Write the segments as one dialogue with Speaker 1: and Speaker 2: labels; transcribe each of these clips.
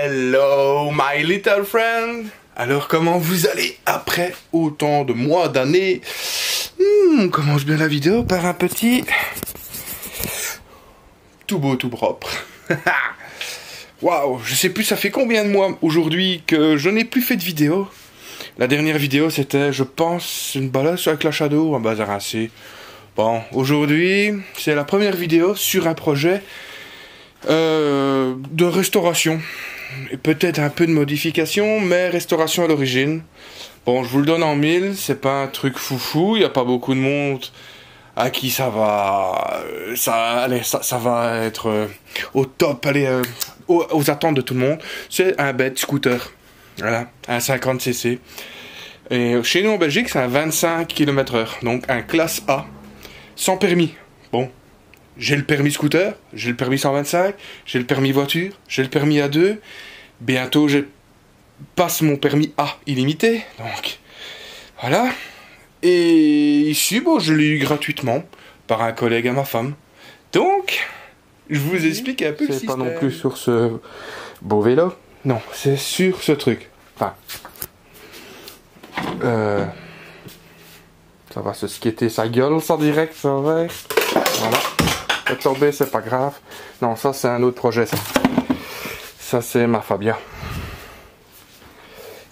Speaker 1: Hello my little friend. Alors comment vous allez après autant de mois, d'années? On commence bien la vidéo par un petit tout beau, tout propre. Waouh, je sais plus ça fait combien de mois aujourd'hui que je n'ai plus fait de vidéo. La dernière vidéo c'était, je pense, une balade avec la Shadow, un bazar assez. Bon, aujourd'hui c'est la première vidéo sur un projet de restauration. Et peut-être un peu de modification, mais restauration à l'origine. Bon, je vous le donne en mille, c'est pas un truc foufou, il n'y a pas beaucoup de monde à qui ça va être au top, aux attentes de tout le monde. C'est un bête scooter, voilà, un 50cc. Et chez nous en Belgique, c'est un 25 km/h, donc un classe A, sans permis. Bon, j'ai le permis scooter, j'ai le permis 125, j'ai le permis voiture, j'ai le permis A2. Bientôt, je passe mon permis A illimité, donc voilà. Et ici, bon, je l'ai eu gratuitement par un collègue à ma femme. Donc, je vous explique un peu le système. C'est pas non plus sur ce beau vélo, non, c'est sur ce truc. Enfin, ça va se skater sa gueule, ça direct, ça va. Voilà. Tomber, c'est pas grave. Non, ça c'est un autre projet, ça. Ça c'est ma Fabia.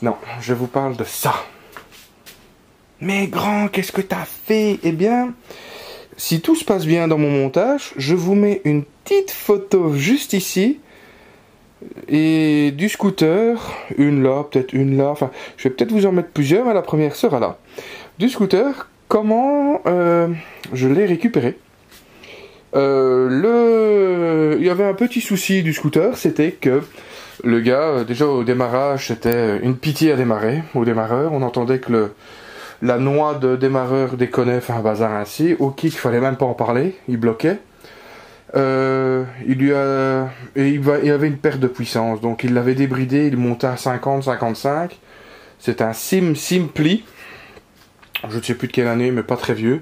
Speaker 1: Non, je vous parle de ça. Mais grand, qu'est-ce que t'as fait? Eh bien, si tout se passe bien dans mon montage, je vous mets une petite photo juste ici. Et du scooter, une là, peut-être une là. Enfin, je vais peut-être vous en mettre plusieurs, mais la première sera là. Du scooter, comment je l'ai récupéré? Il y avait un petit souci du scooter, c'était que le gars, déjà au démarrage, c'était une pitié à démarrer. Au démarreur, on entendait que la noix de démarreur déconnait, enfin un bazar ainsi. Au kick, il fallait même pas en parler, il bloquait. Il y avait une perte de puissance, donc il l'avait débridé, il montait à 50-55. C'est un Simply, je ne sais plus de quelle année, mais pas très vieux.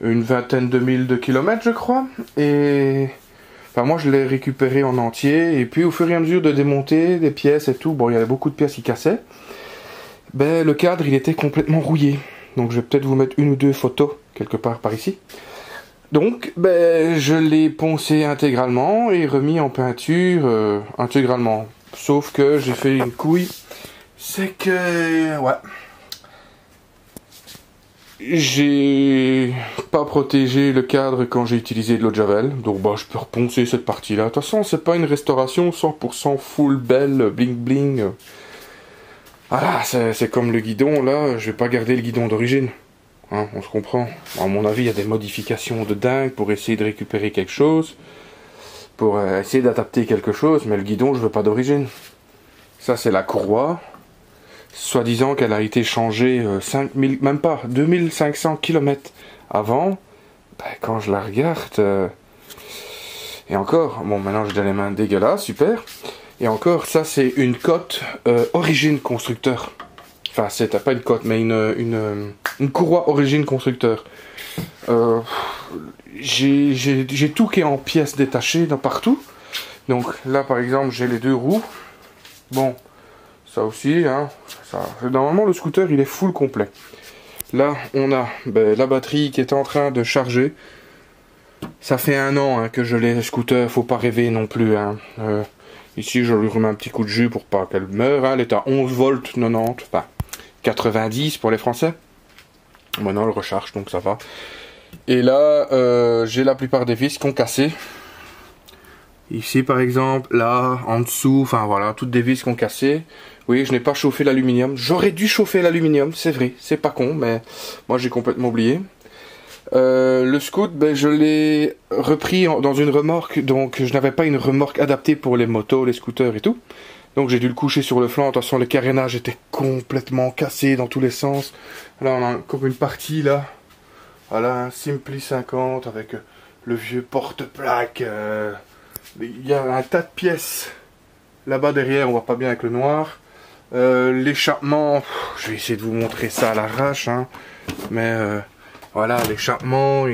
Speaker 1: Une vingtaine de mille de kilomètres, je crois. Et enfin, moi, je l'ai récupéré en entier. Et puis, au fur et à mesure de démonter des pièces et tout, bon, il y avait beaucoup de pièces qui cassaient. Ben, le cadre, il était complètement rouillé. Donc, je vais peut-être vous mettre une ou deux photos quelque part par ici. Donc, ben, je l'ai poncé intégralement et remis en peinture intégralement. Sauf que j'ai fait une couille. C'est que, ouais. J'ai pas protégé le cadre quand j'ai utilisé de l'eau de javel, donc bah je peux reponcer cette partie là. De toute façon c'est pas une restauration 100% full belle, bling bling. Voilà, c'est comme le guidon là, je vais pas garder le guidon d'origine, hein, on se comprend. À mon avis il y a des modifications de dingue pour essayer de récupérer quelque chose, pour essayer d'adapter quelque chose, mais le guidon je veux pas d'origine. Ça c'est la courroie. Soi-disant qu'elle a été changée 5000, même pas, 2500 km avant. Ben, quand je la regarde... Et encore, bon maintenant j'ai les mains dégueulasses, super. Et encore, ça c'est une cote origine constructeur. Enfin, c'est pas une cote, mais une courroie origine constructeur. J'ai tout qui est en pièces détachées partout. Donc là par exemple, j'ai les deux roues. Bon... Ça aussi, hein, normalement le scooter il est full complet. Là on a la batterie qui est en train de charger. Ça fait 1 an hein, que je l'ai, le scooter, faut pas rêver non plus. Hein. Ici je lui remets un petit coup de jus pour pas qu'elle meure. Hein. Elle est à 11 volts 90, enfin 90 pour les Français. Maintenant elle recharge donc ça va. Et là j'ai la plupart des vis qui ont cassé. Ici par exemple, là, en dessous, enfin voilà, toutes des vis qui ont cassé. Oui, je n'ai pas chauffé l'aluminium. J'aurais dû chauffer l'aluminium, c'est vrai, c'est pas con, mais moi j'ai complètement oublié. Le scoot, je l'ai repris dans une remorque, donc je n'avais pas une remorque adaptée pour les motos, les scooters et tout. Donc j'ai dû le coucher sur le flanc, de toute façon le carénage était complètement cassé dans tous les sens. Là on a encore une partie là. Voilà, un Simply 50 avec le vieux porte-plaque. Il y a un tas de pièces là-bas derrière, on voit pas bien avec le noir. L'échappement, je vais essayer de vous montrer ça à l'arrache, hein. Mais voilà, l'échappement,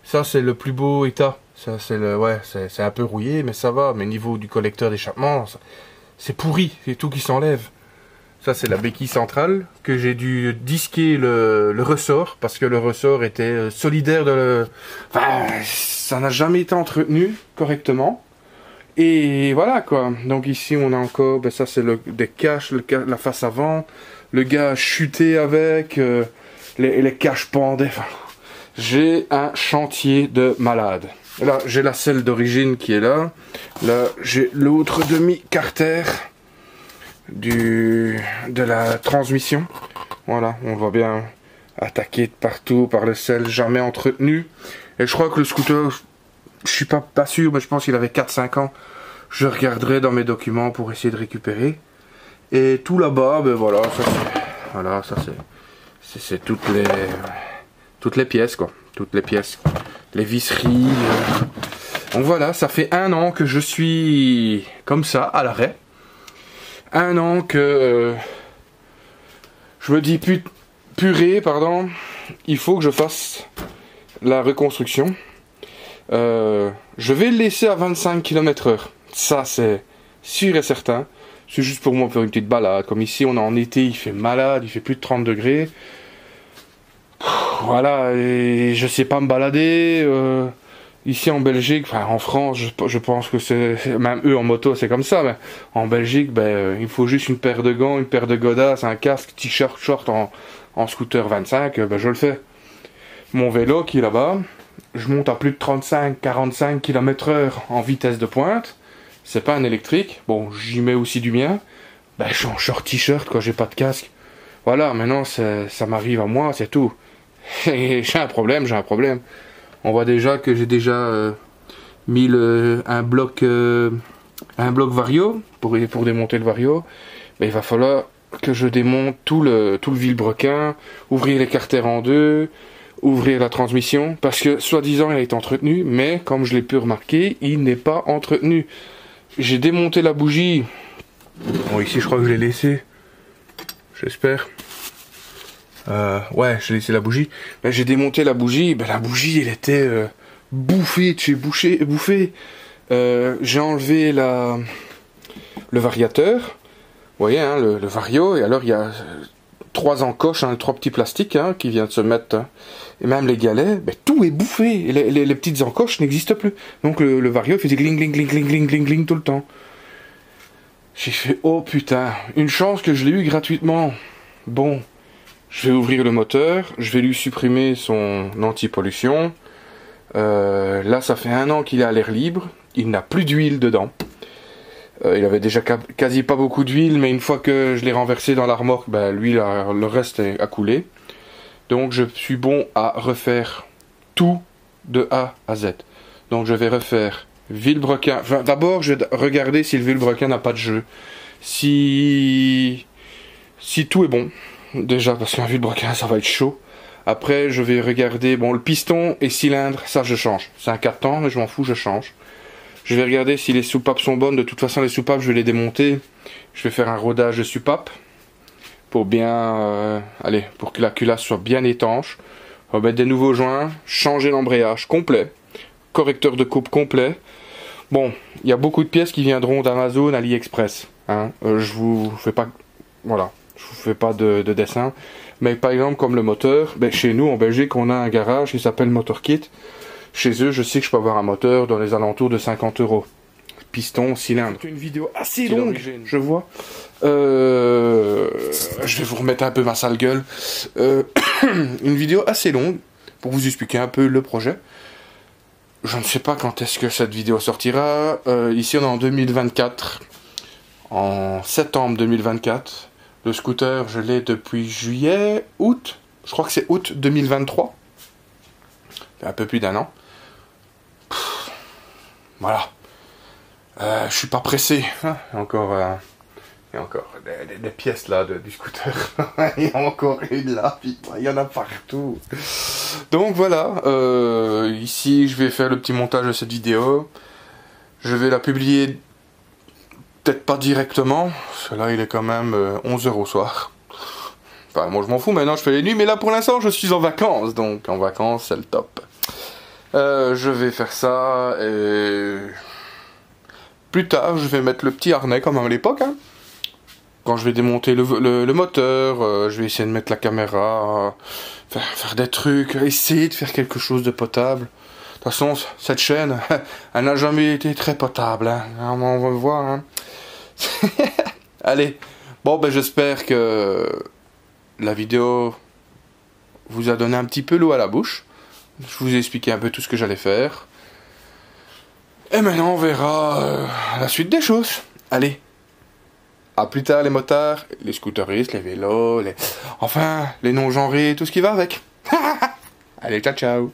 Speaker 1: ça c'est le plus beau état. Ça c'est un peu rouillé, mais ça va. Mais niveau du collecteur d'échappement, c'est pourri, c'est tout qui s'enlève. Ça c'est la béquille centrale que j'ai dû disquer le ressort parce que le ressort était solidaire enfin, ça n'a jamais été entretenu correctement. Et voilà quoi. Donc ici on a encore, ben ça c'est des caches, la face avant. Le gars a chuté avec, les caches pendaient. Enfin, j'ai un chantier de malade. Là j'ai la selle d'origine qui est là. Là j'ai l'autre demi-carter de la transmission. Voilà, on voit bien attaqué de partout par le sel, jamais entretenu. Et je crois que le scooter, je suis pas sûr, mais je pense qu'il avait 4-5 ans. Je regarderai dans mes documents pour essayer de récupérer. Et tout là-bas, ben voilà, ça c'est toutes les pièces quoi, toutes les pièces, les visseries. Donc voilà, ça fait 1 an que je suis comme ça à l'arrêt. 1 an que je me dis purée, pardon, il faut que je fasse la reconstruction. Je vais le laisser à 25 km/h. Ça c'est sûr et certain. C'est juste pour moi faire une petite balade. Comme ici on est en été, il fait malade, il fait plus de 30 degrés. Voilà, et je sais pas me balader. Ici en Belgique, enfin en France, je pense que c'est même eux en moto c'est comme ça, mais en Belgique, ben il faut juste une paire de gants, une paire de godasses, un casque, t-shirt, short en scooter 25, ben je le fais. Mon vélo qui est là-bas, je monte à plus de 35-45 km/h en vitesse de pointe. C'est pas un électrique. Bon, j'y mets aussi du mien. Ben je suis en short t-shirt quoi, j'ai pas de casque. Voilà, maintenant ça m'arrive à moi, c'est tout. Et j'ai un problème. On voit déjà que j'ai déjà mis un bloc Vario pour démonter le Vario. Mais il va falloir que je démonte tout le vilebrequin, ouvrir les carters en deux, ouvrir la transmission, parce que soi-disant il est entretenu, mais comme je l'ai pu remarquer, il n'est pas entretenu. J'ai démonté la bougie. Bon, ici je crois que je l'ai laissé. J'espère. Ouais, j'ai laissé la bougie. Ben, j'ai démonté la bougie. Ben, la bougie, elle était bouffée de chez bouffée. J'ai enlevé le variateur. Vous voyez, hein, le vario. Et alors, il y a 3 encoches, hein, 3 petits plastiques hein, qui viennent de se mettre. Hein. Et même les galets, ben, tout est bouffé. Et les petites encoches n'existent plus. Donc, le vario faisait gling, gling, gling, gling, gling, gling, gling tout le temps. J'ai fait, oh putain, une chance que je l'ai eu gratuitement. Bon. Je vais ouvrir le moteur, je vais lui supprimer son anti-pollution. Là, ça fait 1 an qu'il est à l'air libre. Il n'a plus d'huile dedans. Il avait déjà quasi pas beaucoup d'huile, mais une fois que je l'ai renversé dans la remorque, ben, lui, le reste a coulé. Donc, je suis bon à refaire tout de A à Z. Donc, je vais refaire vilebrequin. Enfin, d'abord, je vais regarder si le vilebrequin n'a pas de jeu. Si tout est bon. Déjà, parce qu'un vilebrequin, ça va être chaud. Après, je vais regarder... Bon, le piston et cylindre, ça, je change. C'est un 4 temps, mais je m'en fous, je change. Je vais regarder si les soupapes sont bonnes. De toute façon, les soupapes, je vais les démonter. Je vais faire un rodage de soupapes. Pour bien... pour que la culasse soit bien étanche. Remettre des nouveaux joints. Changer l'embrayage complet. Correcteur de coupe complet. Bon, il y a beaucoup de pièces qui viendront d'Amazon, AliExpress. Hein. Je vous fais pas... Voilà. Je vous fais pas de dessin, mais par exemple comme le moteur, ben chez nous en Belgique on a un garage qui s'appelle Motorkit. Chez eux je sais que je peux avoir un moteur dans les alentours de 50 €. Piston, cylindre. C'est une vidéo assez longue, je vois. Je vais vous remettre un peu ma sale gueule. Une vidéo assez longue pour vous expliquer un peu le projet. Je ne sais pas quand est-ce que cette vidéo sortira. Ici on est en 2024. En septembre 2024. Le scooter, je l'ai depuis juillet, août. Je crois que c'est août 2023. C'est un peu plus d'1 an. Voilà. Je suis pas pressé. Il y a encore des pièces là du scooter. Il y a encore une là. Putain, il y en a partout. Donc voilà. Ici, je vais faire le petit montage de cette vidéo. Je vais la publier... Peut-être pas directement, parce que là il est quand même 11 € au soir. Enfin moi je m'en fous, maintenant je fais les nuits, mais là pour l'instant je suis en vacances, donc en vacances c'est le top. Je vais faire ça et... plus tard, je vais mettre le petit harnais comme à l'époque. Hein. Quand je vais démonter le moteur, je vais essayer de mettre la caméra, faire des trucs, essayer de faire quelque chose de potable. De toute façon, cette chaîne, elle n'a jamais été très potable. Hein. On va le voir. Hein. Allez, bon, ben j'espère que la vidéo vous a donné un petit peu l'eau à la bouche. Je vous ai expliqué un peu tout ce que j'allais faire. Et maintenant, on verra la suite des choses. Allez. À plus tard les motards, les scooteristes, les vélos, enfin les non-genrés, tout ce qui va avec. Allez, ciao ciao.